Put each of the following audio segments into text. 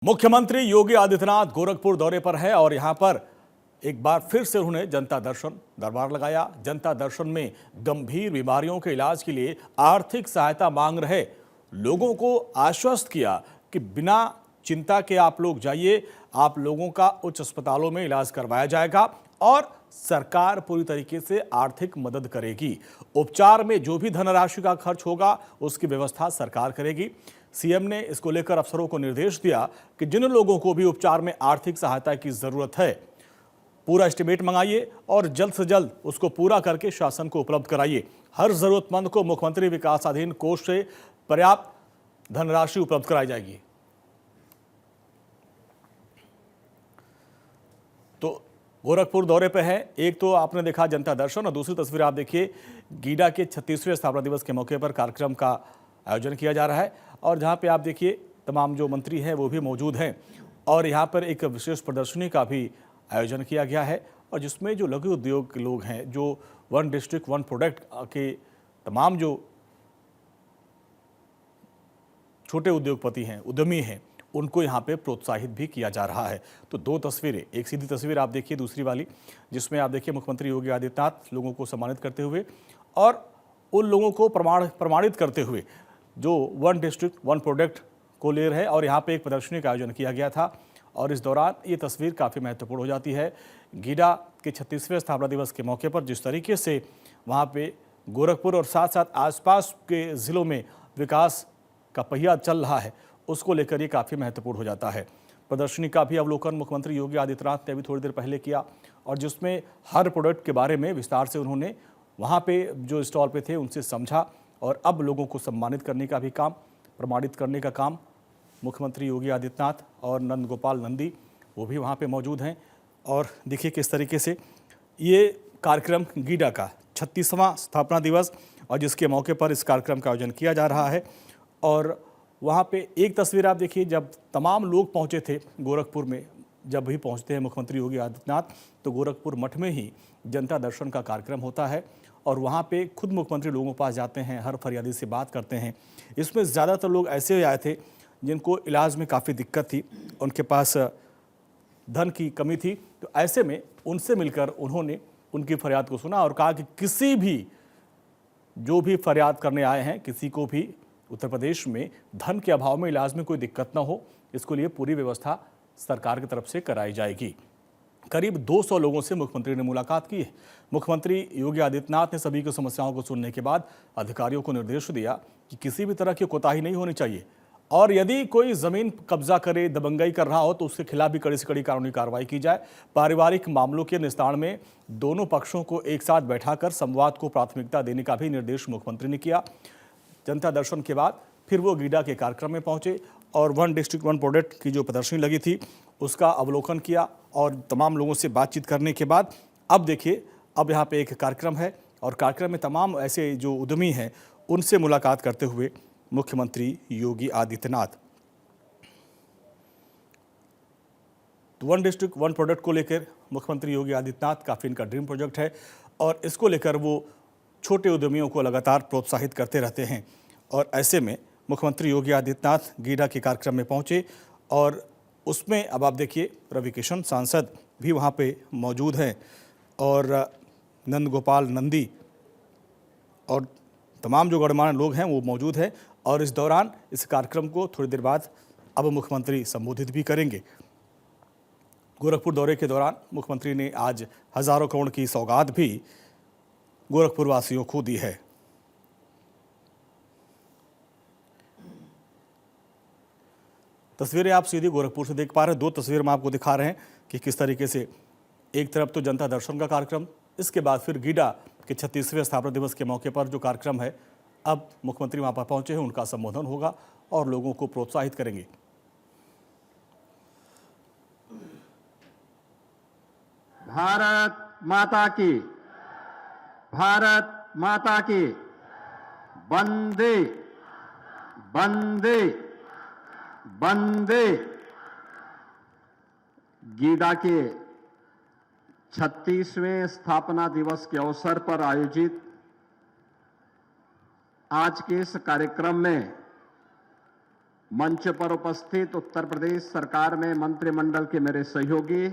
मुख्यमंत्री योगी आदित्यनाथ गोरखपुर दौरे पर है और यहां पर एक बार फिर से उन्होंने जनता दर्शन दरबार लगाया। जनता दर्शन में गंभीर बीमारियों के इलाज के लिए आर्थिक सहायता मांग रहे लोगों को आश्वस्त किया कि बिना चिंता के आप लोग जाइए, आप लोगों का उच्च अस्पतालों में इलाज करवाया जाएगा और सरकार पूरी तरीके से आर्थिक मदद करेगी। उपचार में जो भी धनराशि का खर्च होगा उसकी व्यवस्था सरकार करेगी। सीएम ने इसको लेकर अफसरों को निर्देश दिया कि जिन लोगों को भी उपचार में आर्थिक सहायता की जरूरत है, पूरा एस्टिमेट मंगाइए और जल्द से जल्द उसको पूरा करके शासन को उपलब्ध कराइए। हर जरूरतमंद को मुख्यमंत्री विकासाधीन कोष से पर्याप्त धनराशि उपलब्ध कराई जाएगी। तो गोरखपुर दौरे पे है, एक तो आपने देखा जनता दर्शन और दूसरी तस्वीर आप देखिए गीडा के 36वें स्थापना दिवस के मौके पर कार्यक्रम का आयोजन किया जा रहा है और जहां पे आप देखिए तमाम जो मंत्री हैं वो भी मौजूद हैं और यहां पर एक विशेष प्रदर्शनी का भी आयोजन किया गया है और जिसमें जो लघु उद्योग के लोग हैं, जो वन डिस्ट्रिक्ट वन प्रोडक्ट के तमाम जो छोटे उद्योगपति हैं, उद्यमी हैं, उनको यहाँ पे प्रोत्साहित भी किया जा रहा है। तो दो तस्वीरें, एक सीधी तस्वीर आप देखिए, दूसरी वाली जिसमें आप देखिए मुख्यमंत्री योगी आदित्यनाथ लोगों को सम्मानित करते हुए और उन लोगों को प्रमाणित करते हुए जो वन डिस्ट्रिक्ट वन प्रोडक्ट को ले रहे हैं और यहाँ पे एक प्रदर्शनी का आयोजन किया गया था और इस दौरान ये तस्वीर काफ़ी महत्वपूर्ण हो जाती है। गीडा के 36वें स्थापना दिवस के मौके पर जिस तरीके से वहाँ पे गोरखपुर और साथ साथ आसपास के ज़िलों में विकास का पहिया चल रहा है, उसको लेकर ये काफ़ी महत्वपूर्ण हो जाता है। प्रदर्शनी का भी अवलोकन मुख्यमंत्री योगी आदित्यनाथ ने अभी थोड़ी देर पहले किया और जिसमें हर प्रोडक्ट के बारे में विस्तार से उन्होंने वहाँ पे जो स्टॉल पे थे उनसे समझा और अब लोगों को सम्मानित करने का भी काम, प्रमाणित करने का काम मुख्यमंत्री योगी आदित्यनाथ और नंद गोपाल नंदी वो भी वहाँ पे मौजूद हैं। और देखिए किस तरीके से ये कार्यक्रम गीडा का 36वां स्थापना दिवस और जिसके मौके पर इस कार्यक्रम का आयोजन किया जा रहा है। और वहाँ पे एक तस्वीर आप देखिए, जब तमाम लोग पहुँचे थे गोरखपुर में, जब भी पहुँचते हैं मुख्यमंत्री योगी आदित्यनाथ तो गोरखपुर मठ में ही जनता दर्शन का कार्यक्रम होता है और वहाँ पे खुद मुख्यमंत्री लोगों के पास जाते हैं, हर फरियादी से बात करते हैं। इसमें ज़्यादातर लोग ऐसे आए थे जिनको इलाज में काफ़ी दिक्कत थी, उनके पास धन की कमी थी, तो ऐसे में उनसे मिलकर उन्होंने उनकी फरियाद को सुना और कहा कि किसी भी जो भी फरियाद करने आए हैं, किसी को भी उत्तर प्रदेश में धन के अभाव में इलाज में कोई दिक्कत ना हो, इसके लिए पूरी व्यवस्था सरकार की तरफ से कराई जाएगी। करीब 200 लोगों से मुख्यमंत्री ने मुलाकात की है। मुख्यमंत्री योगी आदित्यनाथ ने सभी की समस्याओं को सुनने के बाद अधिकारियों को निर्देश दिया कि किसी भी तरह की कोताही नहीं होनी चाहिए और यदि कोई जमीन कब्जा करे, दबंगई कर रहा हो तो उसके खिलाफ भी कड़ी से कड़ी कानूनी कार्रवाई की जाए। पारिवारिक मामलों के निस्तारण में दोनों पक्षों को एक साथ बैठाकर संवाद को प्राथमिकता देने का भी निर्देश मुख्यमंत्री ने किया। जनता दर्शन के बाद फिर वो गीडा के कार्यक्रम में पहुंचे और वन डिस्ट्रिक्ट वन प्रोडक्ट की जो प्रदर्शनी लगी थी उसका अवलोकन किया और तमाम लोगों से बातचीत करने के बाद अब देखिए अब यहाँ पे एक कार्यक्रम है और कार्यक्रम में तमाम ऐसे जो उद्यमी हैं उनसे मुलाकात करते हुए मुख्यमंत्री योगी आदित्यनाथ। तो वन डिस्ट्रिक्ट वन प्रोडक्ट को लेकर मुख्यमंत्री योगी आदित्यनाथ काफ़ी इनका ड्रीम प्रोजेक्ट है और इसको लेकर वो छोटे उद्यमियों को लगातार प्रोत्साहित करते रहते हैं और ऐसे में मुख्यमंत्री योगी आदित्यनाथ गीडा के कार्यक्रम में पहुंचे और उसमें अब आप देखिए रवि किशन सांसद भी वहां पे मौजूद हैं और नंद गोपाल नंदी और तमाम जो गणमान्य लोग हैं वो मौजूद हैं और इस दौरान इस कार्यक्रम को थोड़ी देर बाद अब मुख्यमंत्री संबोधित भी करेंगे। गोरखपुर दौरे के दौरान मुख्यमंत्री ने आज हज़ारों करोड़ की सौगात भी गोरखपुर वासियों को दी है। तस्वीरें आप सीधी गोरखपुर से देख पा रहे हैं। दो तस्वीर में आपको दिखा रहे हैं कि किस तरीके से एक तरफ तो जनता दर्शन का कार्यक्रम, इसके बाद फिर गीडा के 36वें स्थापना दिवस के मौके पर जो कार्यक्रम है, अब मुख्यमंत्री वहां पर पहुंचे हैं, उनका संबोधन होगा और लोगों को प्रोत्साहित करेंगे। भारत माता की, भारत माता की, वंदे वंदे वंदे। गीडा के 36वें स्थापना दिवस के अवसर पर आयोजित आज के इस कार्यक्रम में मंच पर उपस्थित उत्तर प्रदेश सरकार में मंत्रिमंडल के मेरे सहयोगी,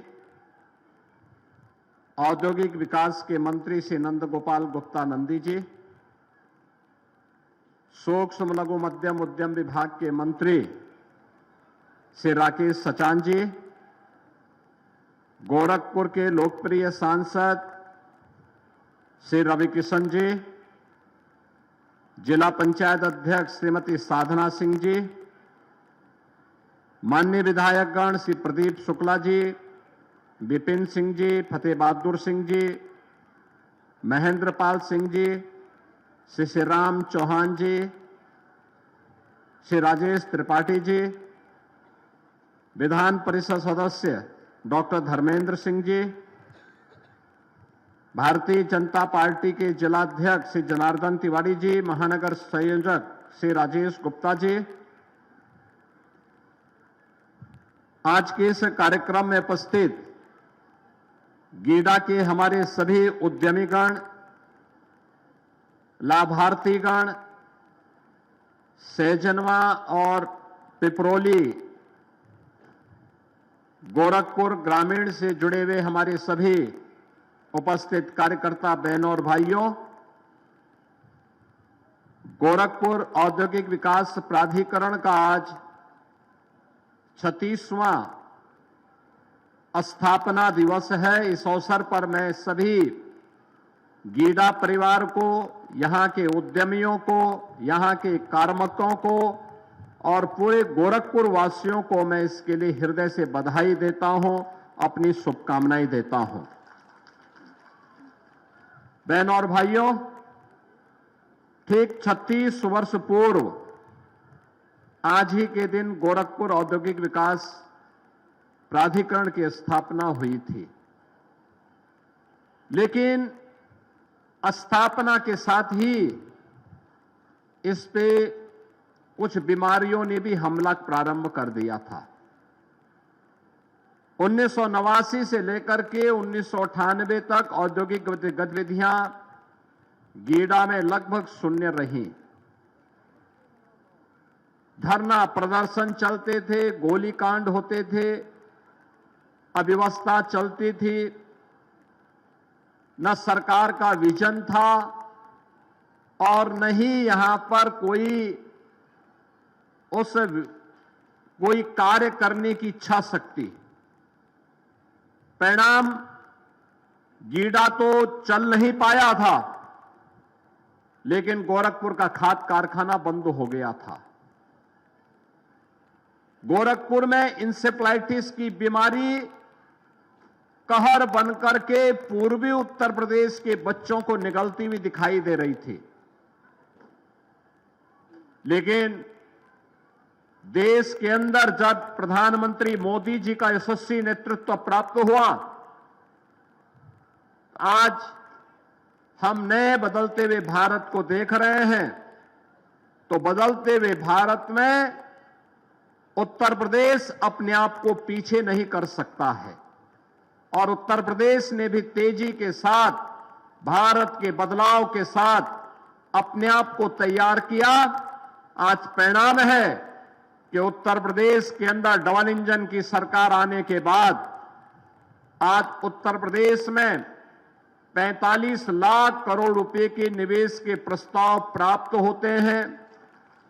औद्योगिक विकास के मंत्री श्री नंद गोपाल गुप्ता नंदी जी, सूक्ष्म लघु मध्यम उद्यम विभाग के मंत्री श्री राकेश सचान जी, गोरखपुर के लोकप्रिय सांसद श्री रवि किशन जी, जिला पंचायत अध्यक्ष श्रीमती साधना सिंह जी, माननीय विधायकगण श्री प्रदीप शुक्ला जी, विपिन सिंह जी, फतेह बहादुर सिंह जी, महेंद्र पाल सिंह जी, श्री श्री राम चौहान जी, श्री राजेश त्रिपाठी जी, विधान परिषद सदस्य डॉक्टर धर्मेंद्र सिंह जी, भारतीय जनता पार्टी के जिलाध्यक्ष श्री जनार्दन तिवारी जी, महानगर संयोजक श्री राजेश गुप्ता जी, आज के इस कार्यक्रम में उपस्थित गीडा के हमारे सभी उद्यमीगण, लाभार्थीगण, सहजनवा और पिपरोली गोरखपुर ग्रामीण से जुड़े हुए हमारे सभी उपस्थित कार्यकर्ता बहनों और भाइयों, गोरखपुर औद्योगिक विकास प्राधिकरण का आज 36वां स्थापना दिवस है। इस अवसर पर मैं सभी गीडा परिवार को, यहां के उद्यमियों को, यहां के कार्मिकों को और पूरे गोरखपुर वासियों को मैं इसके लिए हृदय से बधाई देता हूं, अपनी शुभकामनाएं देता हूं। बहनों और भाइयों, ठीक 36 वर्ष पूर्व आज ही के दिन गोरखपुर औद्योगिक विकास प्राधिकरण की स्थापना हुई थी, लेकिन स्थापना के साथ ही इस पे कुछ बीमारियों ने भी हमला प्रारंभ कर दिया था। 1989 से लेकर के 1998 तक औद्योगिक गतिविधियां गीडा में लगभग शून्य रहीं। धरना प्रदर्शन चलते थे, गोलीकांड होते थे, अव्यवस्था चलती थी, न सरकार का विजन था और न ही यहां पर कोई कार्य करने की इच्छा शक्ति। परिणाम, गीडा तो चल नहीं पाया था, लेकिन गोरखपुर का खाद कारखाना बंद हो गया था। गोरखपुर में इंसेफ्लाइटिस की बीमारी कहर बनकर के पूर्वी उत्तर प्रदेश के बच्चों को निगलती हुई दिखाई दे रही थी, लेकिन देश के अंदर जब प्रधानमंत्री मोदी जी का यशस्वी नेतृत्व प्राप्त हुआ, आज हम नए बदलते हुए भारत को देख रहे हैं। तो बदलते हुए भारत में उत्तर प्रदेश अपने आप को पीछे नहीं कर सकता है और उत्तर प्रदेश ने भी तेजी के साथ, भारत के बदलाव के साथ अपने आप को तैयार किया। आज परिणाम है कि उत्तर प्रदेश के अंदर डबल इंजन की सरकार आने के बाद आज उत्तर प्रदेश में 45 लाख करोड़ रुपए के निवेश के प्रस्ताव प्राप्त होते हैं।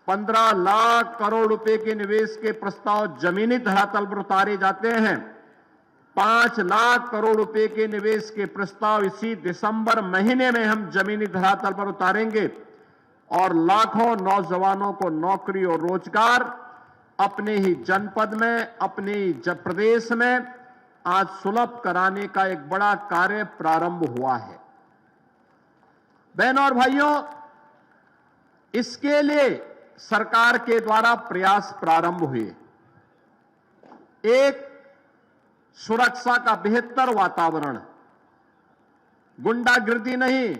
15 लाख करोड़ रुपए के निवेश के प्रस्ताव जमीनी धरातल पर उतारे जाते हैं। 5 लाख करोड़ रुपए के निवेश के प्रस्ताव इसी दिसंबर महीने में हम जमीनी धरातल पर उतारेंगे और लाखों नौजवानों को नौकरी और रोजगार अपने ही जनपद में, अपने ही प्रदेश में आज सुलभ कराने का एक बड़ा कार्य प्रारंभ हुआ है। बहनों और भाइयों, इसके लिए सरकार के द्वारा प्रयास प्रारंभ हुए। एक, सुरक्षा का बेहतर वातावरण, गुंडागिर्दी नहीं,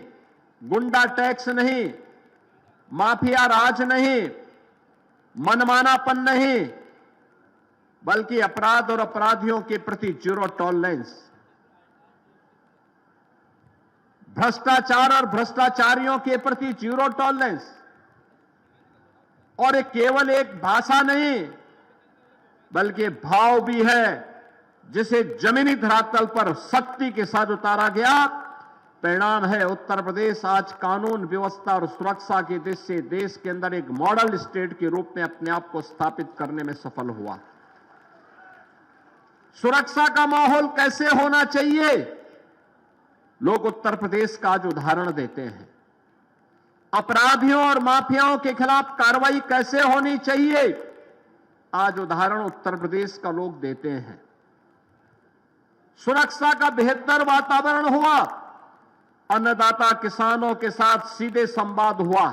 गुंडा टैक्स नहीं, माफिया राज नहीं, मनमानापन नहीं, बल्कि अपराध और अपराधियों के प्रति जीरो टॉलरेंस, भ्रष्टाचार और भ्रष्टाचारियों के प्रति जीरो टॉलरेंस और ये केवल एक भाषा नहीं बल्कि भाव भी है जिसे जमीनी धरातल पर सख्ती के साथ उतारा गया। परिणाम है उत्तर प्रदेश आज कानून व्यवस्था और सुरक्षा की दृष्टि से देश के अंदर एक मॉडल स्टेट के रूप में अपने आप को स्थापित करने में सफल हुआ। सुरक्षा का माहौल कैसे होना चाहिए, लोग उत्तर प्रदेश का आज उदाहरण देते हैं। अपराधियों और माफियाओं के खिलाफ कार्रवाई कैसे होनी चाहिए, आज उदाहरण उत्तर प्रदेश का लोग देते हैं। सुरक्षा का बेहतर वातावरण हुआ, अन्नदाता किसानों के साथ सीधे संवाद हुआ,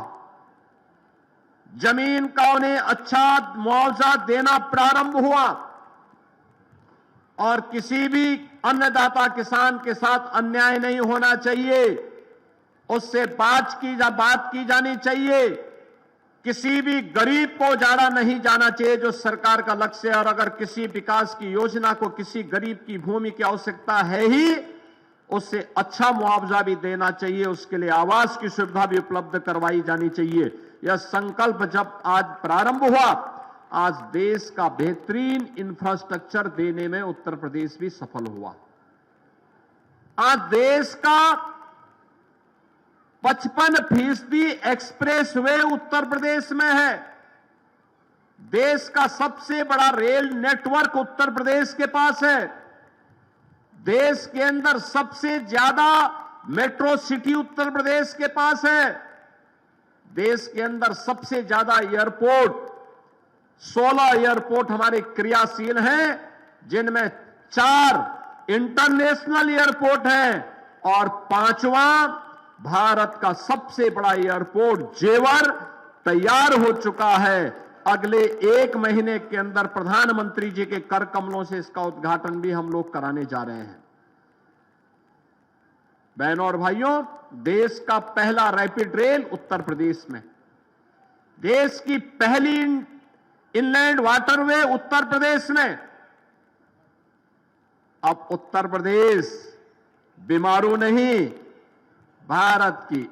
जमीन का उन्हें अच्छा मुआवजा देना प्रारंभ हुआ और किसी भी अन्नदाता किसान के साथ अन्याय नहीं होना चाहिए, उससे बात की जानी चाहिए। किसी भी गरीब को जाना नहीं जाना चाहिए जो सरकार का लक्ष्य है। और अगर किसी विकास की योजना को किसी गरीब की भूमि की आवश्यकता है ही, उससे अच्छा मुआवजा भी देना चाहिए, उसके लिए आवास की सुविधा भी उपलब्ध करवाई जानी चाहिए। यह संकल्प जब आज प्रारंभ हुआ, आज देश का बेहतरीन इंफ्रास्ट्रक्चर देने में उत्तर प्रदेश भी सफल हुआ। आज देश का 55% एक्सप्रेस वे उत्तर प्रदेश में है। देश का सबसे बड़ा रेल नेटवर्क उत्तर प्रदेश के पास है। देश के अंदर सबसे ज्यादा मेट्रो सिटी उत्तर प्रदेश के पास है। देश के अंदर सबसे ज्यादा एयरपोर्ट, 16 एयरपोर्ट हमारे क्रियाशील हैं, जिनमें 4 इंटरनेशनल एयरपोर्ट हैं और 5वां भारत का सबसे बड़ा एयरपोर्ट जेवर तैयार हो चुका है। अगले 1 महीने के अंदर प्रधानमंत्री जी के कर कमलों से इसका उद्घाटन भी हम लोग कराने जा रहे हैं। बहनों और भाइयों, देश का पहला रैपिड रेल उत्तर प्रदेश में, देश की पहली इनलैंड वाटरवे उत्तर प्रदेश में। अब उत्तर प्रदेश बीमारू नहीं, भारत की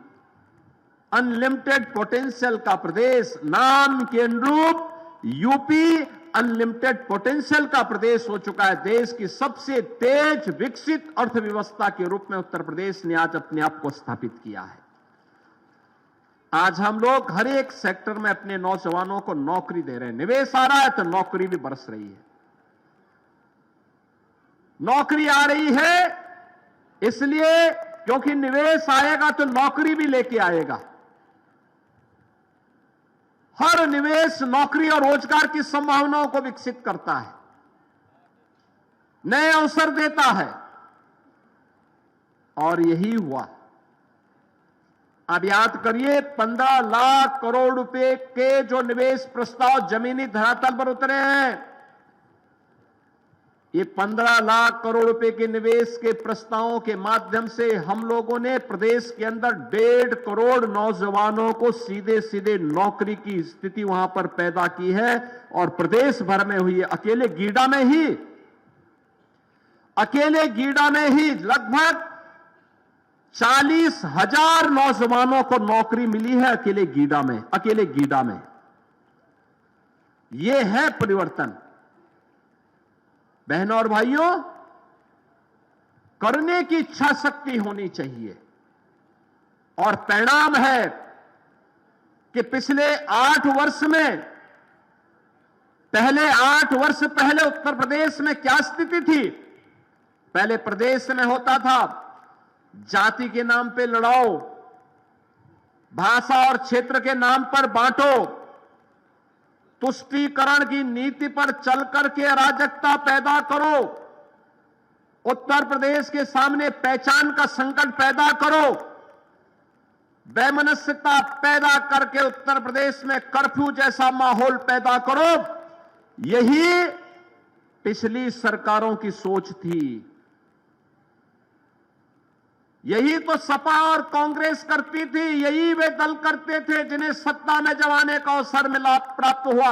अनलिमिटेड पोटेंशियल का प्रदेश, नाम के अनुरूप यूपी अनलिमिटेड पोटेंशियल का प्रदेश हो चुका है। देश की सबसे तेज विकसित अर्थव्यवस्था के रूप में उत्तर प्रदेश ने आज अपने आप को स्थापित किया है। आज हम लोग हर एक सेक्टर में अपने नौजवानों को नौकरी दे रहे हैं। निवेश आ रहा है तो नौकरी भी बरस रही है। नौकरी आ रही है इसलिए क्योंकि निवेश आएगा तो नौकरी भी लेके आएगा। हर निवेश नौकरी और रोजगार की संभावनाओं को विकसित करता है, नए अवसर देता है, और यही हुआ। अब याद करिए, 15 लाख करोड़ रुपए के जो निवेश प्रस्ताव जमीनी धरातल पर उतरे हैं, ये 15 लाख करोड़ रुपए के निवेश के प्रस्तावों के माध्यम से हम लोगों ने प्रदेश के अंदर 1.5 करोड़ नौजवानों को सीधे सीधे नौकरी की स्थिति वहां पर पैदा की है। और प्रदेश भर में हुई है, अकेले गीडा में ही लगभग 40,000 नौजवानों को नौकरी मिली है अकेले गीडा में। यह है परिवर्तन। बहनों और भाइयों, करने की इच्छा शक्ति होनी चाहिए। और परिणाम है कि पिछले 8 वर्ष में, पहले 8 वर्ष पहले उत्तर प्रदेश में क्या स्थिति थी? पहले प्रदेश में होता था जाति के नाम पे लड़ाओ, भाषा और क्षेत्र के नाम पर बांटो, तुष्टीकरण की नीति पर चल करके अराजकता पैदा करो, उत्तर प्रदेश के सामने पहचान का संकट पैदा करो, वैमनस्यता पैदा करके उत्तर प्रदेश में कर्फ्यू जैसा माहौल पैदा करो। यही पिछली सरकारों की सोच थी। यही तो सपा और कांग्रेस करती थी, यही वे दल करते थे जिन्हें सत्ता में जब आने का अवसर मिला, प्राप्त हुआ।